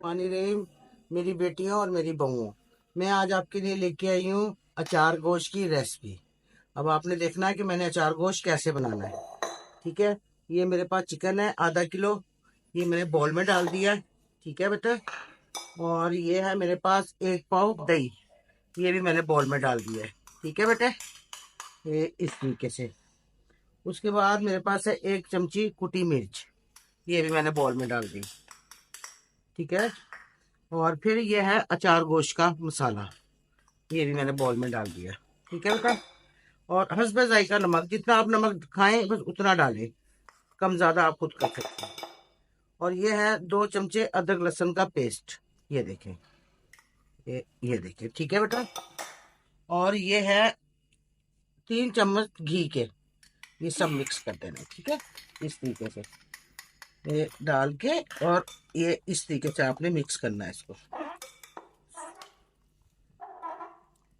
पानी रही मेरी बेटियों और मेरी बहुओं। मैं आज आपके लिए लेके आई हूँ अचार गोश्त की रेसिपी। अब आपने देखना है कि मैंने अचार गोश्त कैसे बनाना है। ठीक है। ये मेरे पास चिकन है आधा किलो। ये मैंने बॉल में डाल दिया है। ठीक है बेटा। और ये है मेरे पास एक पाव दही। ये भी मैंने बॉल में डाल दिया है। ठीक है बेटा। ये इस तरीके से। उसके बाद मेरे पास है एक चमची कुटी मिर्च। ये भी मैंने बॉल में डाल दी। ठीक है। और फिर ये है अचार गोश्त का मसाला। ये भी मैंने बॉल में डाल दिया। ठीक है बेटा। और हस्बे जायका नमक, जितना आप नमक खाएं बस उतना डालें। कम ज्यादा आप खुद कर सकते हैं। और ये है 2 चमचे अदरक लहसुन का पेस्ट। ये देखें। ये देखें। ठीक है बेटा। और ये है 3 चम्मच घी के। ये सब मिक्स कर देना। ठीक है। इस तरीके से ये डाल के और ये इस तरीके से आपने मिक्स करना है इसको।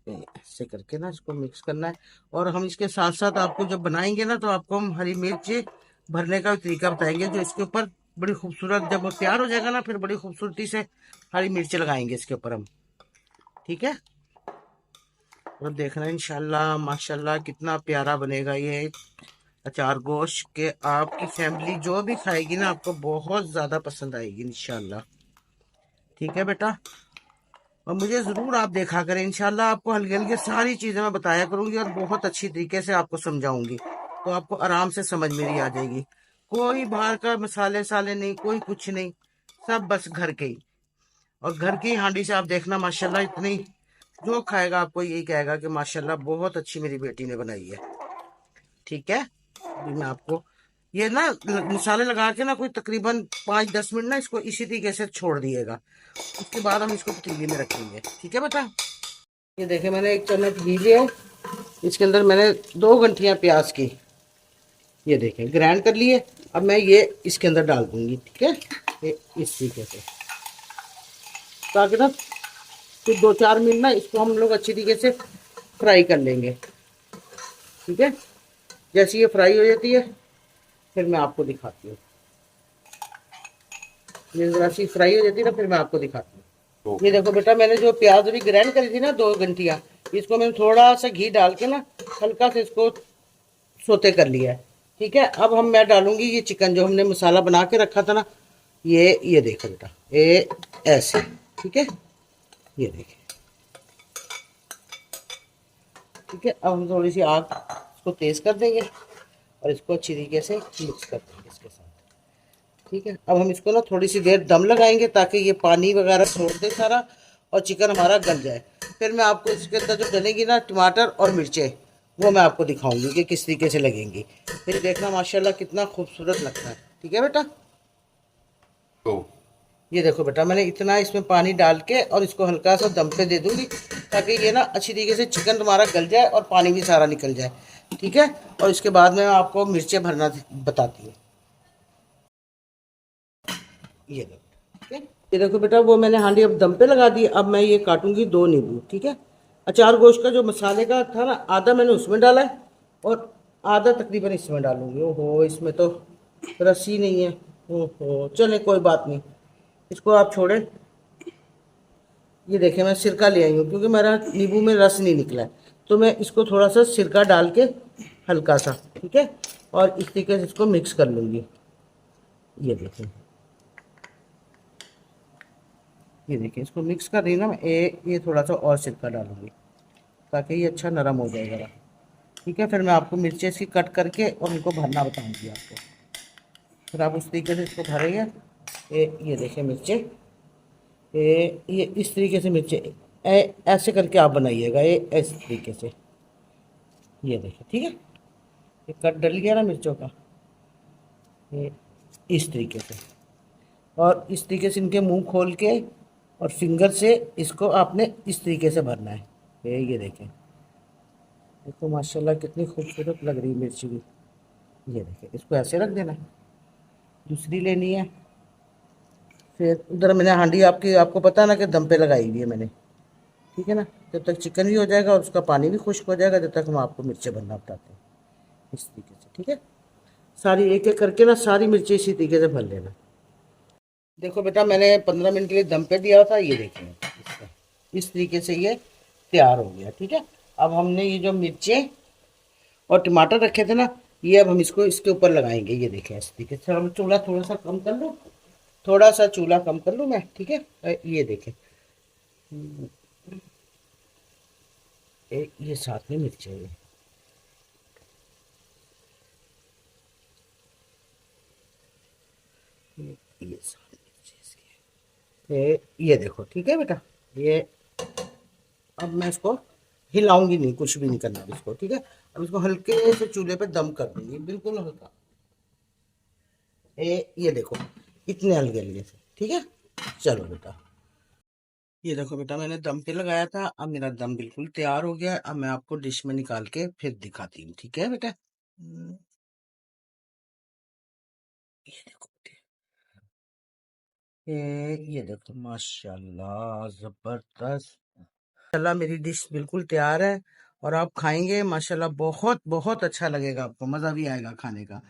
ऐसे करके ना इसको मिक्स करना है। और हम इसके साथ साथ आपको जब बनाएंगे ना तो आपको हम हरी मिर्च भरने का तरीका बताएंगे, जो इसके ऊपर बड़ी खूबसूरत, जब वो तैयार हो जाएगा ना फिर बड़ी खूबसूरती से हरी मिर्च लगाएंगे इसके ऊपर हम। ठीक है। और देखना इंशाल्लाह माशाल्लाह कितना प्यारा बनेगा ये अचार गोश्त के। आपकी फैमिली जो भी खाएगी ना आपको बहुत ज्यादा पसंद आएगी इंशाल्लाह। ठीक है बेटा। और मुझे जरूर आप देखा करें, इंशाल्लाह आपको हल्की हल्की सारी चीजें मैं बताया करूंगी और बहुत अच्छी तरीके से आपको समझाऊंगी, तो आपको आराम से समझ मेरी आ जाएगी। कोई बाहर का मसाले साले नहीं, कोई कुछ नहीं। सब बस घर के ही। और घर की हांडी से आप देखना माशाल्लाह इतनी, जो खाएगा आपको यही कहेगा कि माशाल्लाह बहुत अच्छी मेरी बेटी ने बनाई है। ठीक है। अभी मैं आपको ये ना मसाले लगा के ना कोई तकरीबन 5-10 मिनट ना इसको इसी तरीके से छोड़ दिएगा। उसके बाद हम इसको पतीली में रखेंगे। ठीक है बेटा। ये देखे मैंने 1 चम्मच घी लिया। इसके अंदर मैंने 2 गंठियां प्याज की ये देखें ग्राइंड कर लिए। अब मैं ये इसके अंदर डाल दूंगी। ठीक है। ये इस तरीके से, ताकि ना फिर 2-4 मिनट ना इसको हम लोग अच्छी तरीके से फ्राई कर लेंगे। ठीक है। जैसे ये फ्राई हो जाती है फिर मैं आपको दिखाती हूँ। ये जरा सी फ्राई हो जाती है ना फिर मैं आपको दिखाती हूँ। ये देखो बेटा, मैंने जो प्याज अभी ग्राइंड करी थी ना 2 गंठियां, इसको मैंने थोड़ा सा घी डाल के ना हल्का से इसको सोते कर लिया है। ठीक है। अब मैं डालूंगी ये चिकन जो हमने मसाला बना के रखा था ना। ये देखो बेटा, ये ऐसे। ठीक है। ये देखिए। ठीक है। अब हम थोड़ी सी आग इसको तेज कर देंगे और इसको अच्छी तरीके से मिक्स कर देंगे इसके साथ। ठीक है। अब हम इसको ना थोड़ी सी देर दम लगाएंगे ताकि ये पानी वगैरह छोड़ दे सारा और चिकन हमारा गल जाए। फिर मैं आपको इसके अंदर जो डलेंगी ना टमाटर और मिर्चें, वो मैं आपको दिखाऊंगी कि किस तरीके से लगेंगी। फिर देखना माशाल्लाह कितना खूबसूरत लगता है। ठीक है बेटा। तो ये देखो बेटा, मैंने इतना इसमें पानी डाल के और इसको हल्का सा दम पे दे दूंगी ताकि ये ना अच्छी तरीके से चिकन तुम्हारा गल जाए और पानी भी सारा निकल जाए। ठीक है। और इसके बाद में आपको मिर्चें भरना बताती हूँ। ये देखो। ठीक है। ये देखो बेटा, वो मैंने हांडी अब दम पे लगा दी। अब मैं ये काटूंगी 2 नींबू। ठीक है। अचार गोश्त का जो मसाले का था ना, आधा मैंने उसमें डाला है और आधा तकरीबन इसमें डालूंगी। ओहो, इसमें तो रस ही नहीं है। ओहो, चले कोई बात नहीं, इसको आप छोड़े। ये देखें मैं सिरका ले आई हूँ क्योंकि मेरा नींबू में रस नहीं निकला है, तो मैं इसको थोड़ा सा सिरका डाल के हल्का सा। ठीक है। और इस तरीके से इसको मिक्स कर लूँगी। ये देखें। ये देखिए इसको मिक्स कर रही हूँ ना मैं। ये थोड़ा सा और सिरका डालूंगी ताकि ये अच्छा नरम हो जाएगा। ठीक है। फिर मैं आपको मिर्चें इसकी कट करके और उनको भरना बताऊंगी आपको। फिर आप उस तरीके से इसको भरेंगे। ये देखिए मिर्चें, ये इस तरीके से मिर्चें ऐसे करके आप बनाइएगा, ये इस तरीके से। ये देखिए। ठीक है। ये कट डल गया ना मिर्चों का, ये इस तरीके से। और इस तरीके से इनके मुंह खोल के और फिंगर से इसको आपने इस तरीके से भरना है। ये देखें। देखो माशाल्लाह कितनी खूबसूरत लग रही है मिर्ची भी। ये देखें। इसको ऐसे रख देना है। दूसरी लेनी है। फिर उधर मैंने हांडी आपको पता ना कि दम पे लगाई हुई है मैंने। ठीक है ना। जब तक चिकन भी हो जाएगा और उसका पानी भी खुश्क हो जाएगा, जब तक हम आपको मिर्चें भरना बताते हैं इस तरीके से। ठीक है। सारी एक एक करके ना सारी मिर्चें इसी तरीके से भर लेना। देखो बेटा, मैंने 15 मिनट के लिए दम पे दिया था, ये देखिए इसका इस तरीके से ये तैयार हो गया। ठीक है, अब हमने ये जो मिर्चें और टमाटर रखे थे ना, ये अब हम इसको इसके ऊपर लगाएंगे। ये देखें इस तरीके से। हम चूल्हा थोड़ा सा कम कर लूँ, थोड़ा सा चूल्हा कम कर लूँ मैं। ठीक है, ये देखें, ये साथ में मिर्चें ये साथ में मिर्चें ये देखो। ठीक है बेटा, ये अब मैं इसको हिलाऊंगी नहीं, कुछ भी नहीं करना अब इसको। ठीक है, अब इसको हल्के से चूल्हे पे दम कर दूंगी, बिल्कुल हल्का। ये देखो, इतने हल्के हल्के से। ठीक है, चलो बेटा, ये देखो बेटा, मैंने दम पे लगाया था, अब मेरा दम बिल्कुल तैयार हो गया है। अब मैं आपको डिश में निकाल के फिर दिखाती हूँ। ठीक है बेटा, ये देखो, ये देखो, माशाल्लाह जबरदस्त। माशाल्लाह मेरी डिश बिल्कुल तैयार है, और आप खाएंगे माशाल्लाह, बहुत बहुत अच्छा लगेगा आपको, मज़ा भी आएगा खाने का।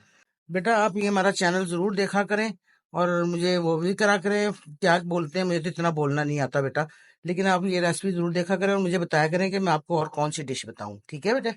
बेटा आप ये हमारा चैनल ज़रूर देखा करें, और मुझे वो भी करा करें, क्या बोलते हैं, मुझे तो इतना बोलना नहीं आता बेटा, लेकिन आप ये रेसिपी ज़रूर देखा करें और मुझे बताया करें कि मैं आपको और कौन सी डिश बताऊं। ठीक है बेटा।